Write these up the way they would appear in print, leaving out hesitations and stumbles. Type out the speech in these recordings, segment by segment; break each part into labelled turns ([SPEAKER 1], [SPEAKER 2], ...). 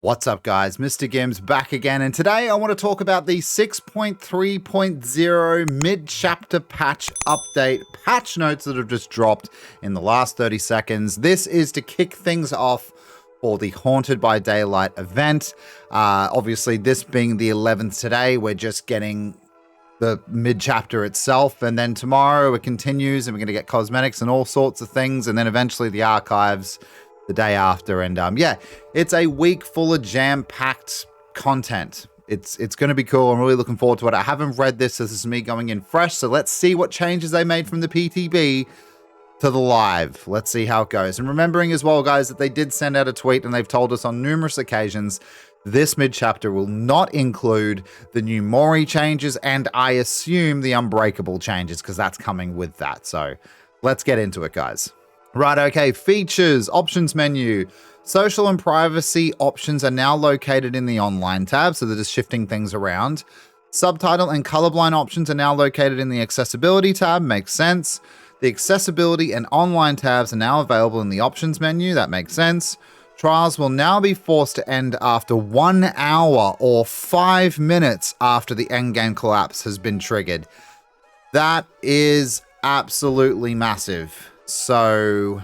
[SPEAKER 1] What's up, guys? MrGimms back again, and today I want to talk about the 6.3.0 mid-chapter patch update patch notes that have just dropped in the last 30 seconds. This is to kick things off for the Haunted by Daylight event. Obviously, this being the 11th today, we're just getting the mid-chapter itself, and then tomorrow it continues, and we're going to get cosmetics and all sorts of things, and then eventually the archives the day after. And yeah, it's a week full of jam-packed content. It's going to be cool. I'm really looking forward to it. I haven't read this. This is me going in fresh, so let's see what changes they made from the PTB to the live. Let's see how it goes. And remembering as well, guys, that they did send out a tweet and they've told us on numerous occasions this mid-chapter will not include the new Mori changes, and I assume the Unbreakable changes, because that's coming with that. So let's get into it, guys. Right, okay, features, options menu. Social and privacy options are now located in the online tab, so they're just shifting things around. Subtitle and colorblind options are now located in the accessibility tab, makes sense. The accessibility and online tabs are now available in the options menu, that makes sense. Trials will now be forced to end after 1 hour or 5 minutes after the endgame collapse has been triggered. That is absolutely massive. So,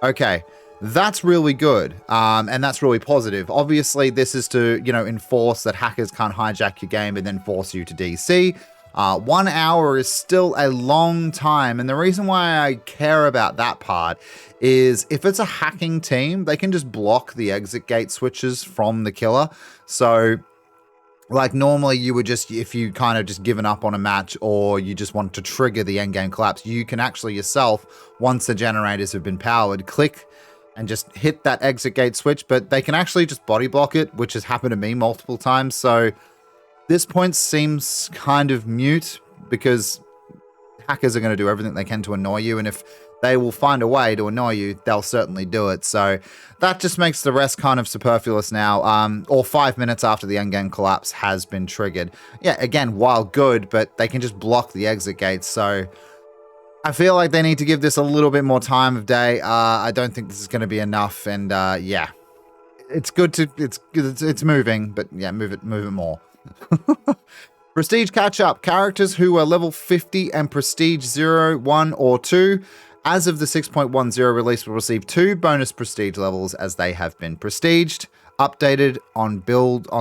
[SPEAKER 1] okay, that's really good, and that's really positive. Obviously, this is to, enforce that hackers can't hijack your game and then force you to DC. 1 hour is still a long time, and the reason why I care about that part is if it's a hacking team, they can just block the exit gate switches from the killer. So like normally you would just, if you kind of just given up on a match or you just want to trigger the endgame collapse, you can actually yourself, once the generators have been powered, click and just hit that exit gate switch, but they can actually just body block it, which has happened to me multiple times. So this point seems kind of mute because hackers are going to do everything they can to annoy you, and if they will find a way to annoy you, they'll certainly do it. So that just makes the rest kind of superfluous now, or 5 minutes after the endgame collapse has been triggered. Yeah, again, while good, but they can just block the exit gates. So I feel like they need to give this a little bit more time of day. I don't think this is going to be enough, and yeah, it's good to, it's moving, but yeah, move it more. Prestige catch-up. Characters who are level 50 and Prestige 0, 1, or 2 as of the 6.10 release will receive 2 bonus prestige levels as they have been prestiged. Updated on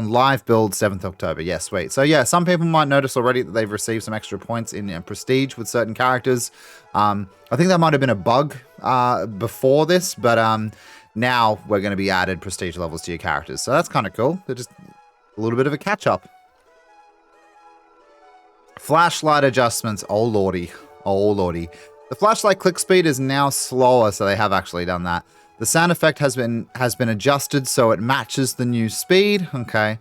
[SPEAKER 1] live build 7th October. Yeah, sweet. So yeah, some people might notice already that they've received some extra points in prestige with certain characters. I think that might have been a bug before this, but now we're going to be added prestige levels to your characters. So that's kind of cool. They're just a little bit of a catch-up. Flashlight adjustments. Oh lordy. Oh lordy. The flashlight click speed is now slower, so they have actually done that. The sound effect has been adjusted so it matches the new speed. Okay.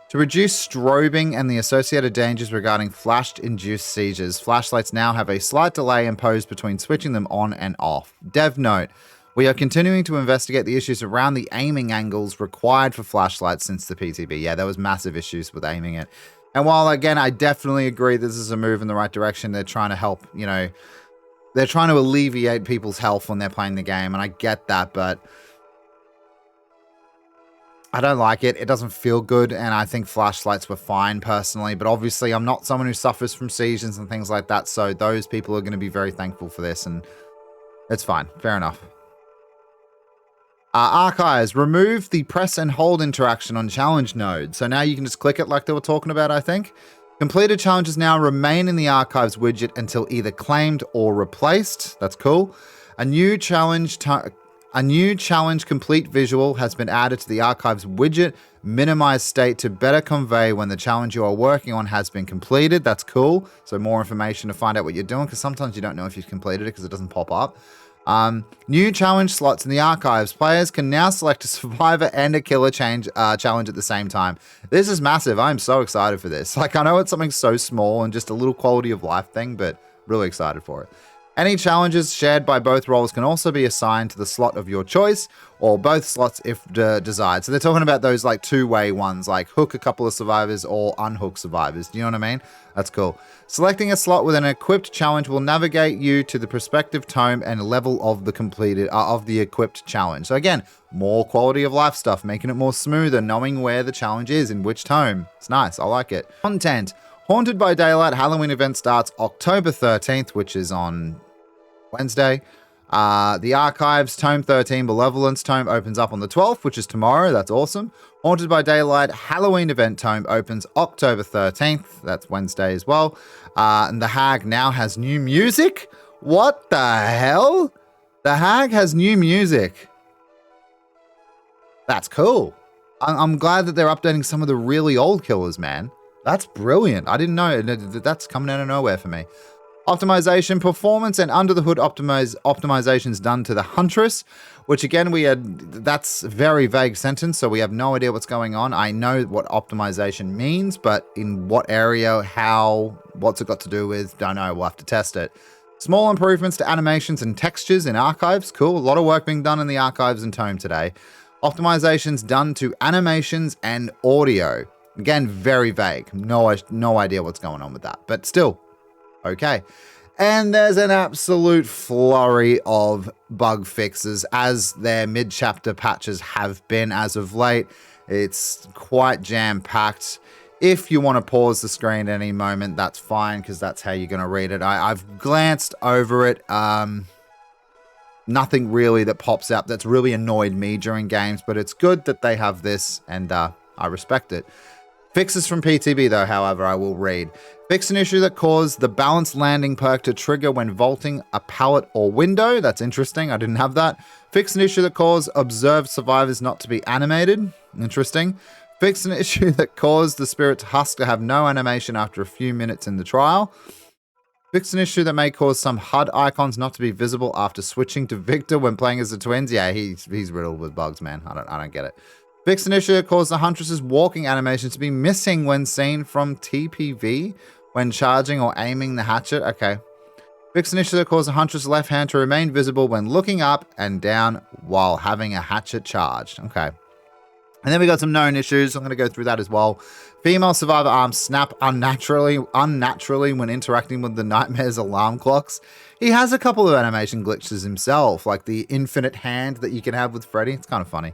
[SPEAKER 1] To reduce strobing and the associated dangers regarding flash-induced seizures, flashlights now have a slight delay imposed between switching them on and off. Dev note. We are continuing to investigate the issues around the aiming angles required for flashlights since the PTB. Yeah, there was massive issues with aiming it. And while, again, I definitely agree this is a move in the right direction, they're trying to help, they're trying to alleviate people's health when they're playing the game, and I get that, but I don't like it. It doesn't feel good, and I think flashlights were fine personally, but obviously I'm not someone who suffers from seizures and things like that, so those people are going to be very thankful for this, and it's fine. Fair enough. Archives. Remove the press and hold interaction on challenge node. So now you can just click it like they were talking about, I think. Completed challenges now remain in the archives widget until either claimed or replaced. That's cool. A new challenge complete visual has been added to the archives widget. Minimize state to better convey when the challenge you are working on has been completed. That's cool. So more information to find out what you're doing, because sometimes you don't know if you've completed it because it doesn't pop up. New challenge slots in the archives. Players can now select a survivor and a killer challenge at the same time. This is massive. I'm so excited for this. Like, I know it's something so small and just a little quality of life thing, but really excited for it. Any challenges shared by both roles can also be assigned to the slot of your choice, or both slots if desired. So they're talking about those like two-way ones, like hook a couple of survivors or unhook survivors. Do you know what I mean? That's cool. Selecting a slot with an equipped challenge will navigate you to the prospective tome and level of the equipped challenge. So again, more quality of life stuff, making it more smoother, knowing where the challenge is in which tome. It's nice. I like it. Content. Haunted by Daylight Halloween event starts October 13th, which is on Wednesday. The Archives Tome 13 Malevolence Tome opens up on the 12th, which is tomorrow. That's awesome. Haunted by Daylight Halloween event Tome opens October 13th. That's Wednesday as well. And the Hag now has new music. What the hell? The Hag has new music. That's cool. I'm glad that they're updating some of the really old killers, man. That's brilliant. I didn't know. That's coming out of nowhere for me. Optimization, performance, and under-the-hood optimizations done to the Huntress, which again, that's a very vague sentence, so we have no idea what's going on. I know what optimization means, but in what area, how, what's it got to do with, don't know, we'll have to test it. Small improvements to animations and textures in Archives, cool. A lot of work being done in the Archives and Tome today. Optimizations done to animations and audio. Again, very vague. No idea what's going on with that, but still, okay. And there's an absolute flurry of bug fixes, as their mid-chapter patches have been as of late. It's quite jam-packed. If you want to pause the screen at any moment, that's fine, because that's how you're going to read it. I've glanced over it. Nothing really that pops out that's really annoyed me during games, but it's good that they have this, and I respect it. Fixes from PTB, though, however, I will read. Fix an issue that caused the balanced landing perk to trigger when vaulting a pallet or window. That's interesting. I didn't have that. Fix an issue that caused observed survivors not to be animated. Interesting. Fix an issue that caused the Spirit's husk to have no animation after a few minutes in the trial. Fix an issue that may cause some HUD icons not to be visible after switching to Victor when playing as the twins. Yeah, he's riddled with bugs, man. I don't get it. Fix an issue that caused the Huntress's walking animation to be missing when seen from TPV when charging or aiming the hatchet. Okay. Fix an issue that caused the Huntress's left hand to remain visible when looking up and down while having a hatchet charged. Okay. And then we got some known issues. I'm going to go through that as well. Female survivor arms snap unnaturally when interacting with the Nightmare's alarm clocks. He has a couple of animation glitches himself, like the infinite hand that you can have with Freddy. It's kind of funny.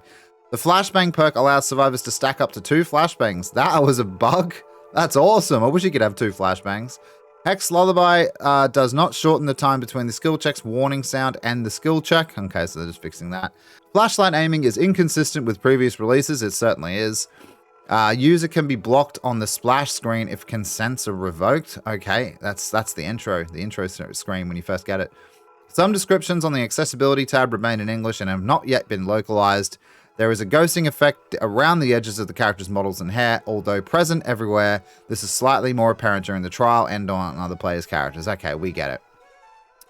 [SPEAKER 1] The flashbang perk allows survivors to stack up to 2 flashbangs. That was a bug. That's awesome. I wish you could have 2 flashbangs. Hex Lullaby does not shorten the time between the skill check's warning sound and the skill check. Okay, so they're just fixing that. Flashlight aiming is inconsistent with previous releases. It certainly is. User can be blocked on the splash screen if consents are revoked. Okay, that's the intro screen when you first get it. Some descriptions on the accessibility tab remain in English and have not yet been localized. There is a ghosting effect around the edges of the character's models and hair, although present everywhere. This is slightly more apparent during the trial and on other players' characters. Okay, we get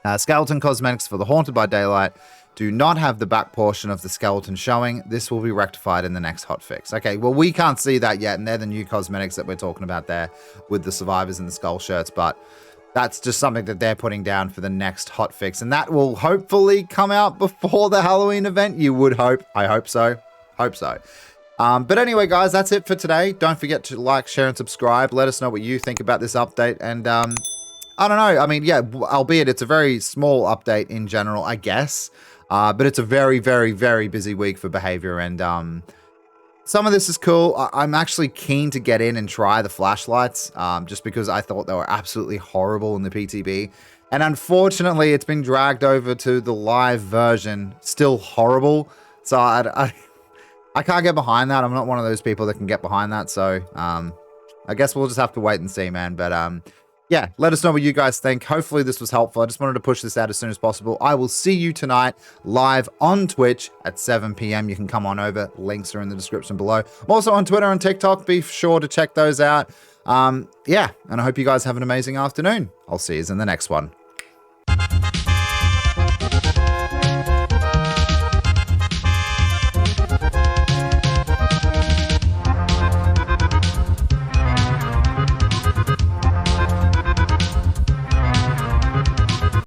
[SPEAKER 1] it. Skeleton cosmetics for the Haunted by Daylight do not have the back portion of the skeleton showing. This will be rectified in the next hotfix. Okay, well, we can't see that yet, and they're the new cosmetics that we're talking about there with the survivors and the skull shirts, but that's just something that they're putting down for the next hotfix, and that will hopefully come out before the Halloween event. You would hope. I hope so. Hope so. But anyway, guys, that's it for today. Don't forget to like, share, and subscribe. Let us know what you think about this update, and I don't know. I mean, yeah, albeit it's a very small update in general, I guess. But it's a very, very, very busy week for behavior, and some of this is cool. I'm actually keen to get in and try the flashlights, just because I thought they were absolutely horrible in the PTB. And unfortunately, it's been dragged over to the live version, still horrible. So I can't get behind that. I'm not one of those people that can get behind that. So I guess we'll just have to wait and see, man. But yeah, let us know what you guys think. Hopefully this was helpful. I just wanted to push this out as soon as possible. I will see you tonight live on Twitch at 7 p.m. You can come on over. Links are in the description below. I'm also on Twitter and TikTok. Be sure to check those out. Yeah, and I hope you guys have an amazing afternoon. I'll see you in the next one.